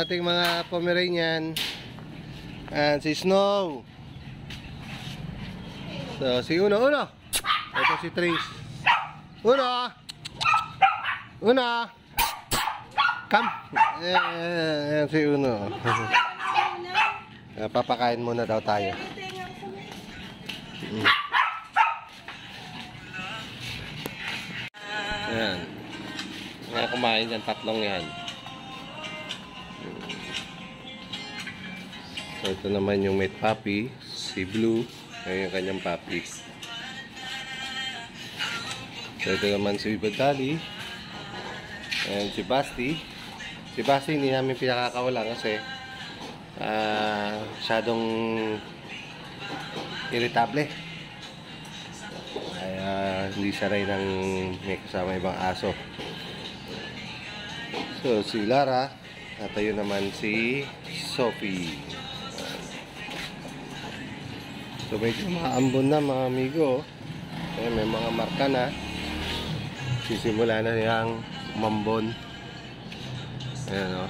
ating mga Pomeranian. And si Snow. So, si Uno. Ito si Trace. Uno. Come. Ayan si Uno. Papakain muna daw tayo. Ayan. Nga kumain yan, tatlong yan. So ito naman yung mate puppy, si Blue. Ayan yung kanyang puppy. So ito naman si Badali. Ayan si Basti. Si Basti hindi namin pinakakawalan kasi masyadong irritable. Kaya hindi saray ng may kasama ibang aso. So si Lara. At ayun naman si Sophie. So medyo maambon na mga amigo. Ayan, may mga marka na. Sisimula na niyang umambon. Ayan o.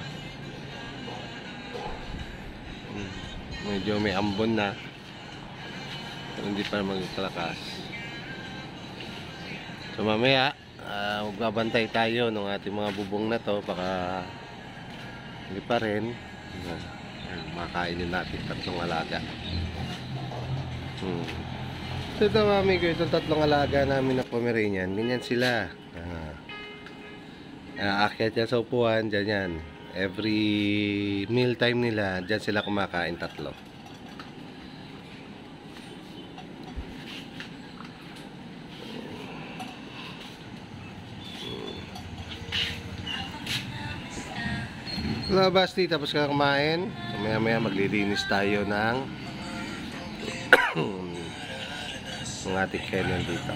Medyo may ambon na. Pero hindi pa magkalakas. So mamaya magbabantay tayo ng ating mga bubong na to. Baka hindi pa rin. Makainin natin tatlong alaga. So ito mga amigo, itong tatlong alaga namin na Pomeranian, ganyan sila. Aakyat yan sa upuan, dyan yan. Every meal time nila, dyan sila kumakain tatlo. Hello Basti, tapos ka kumain. So maya maya maglilinis tayo ng ating kennel dito.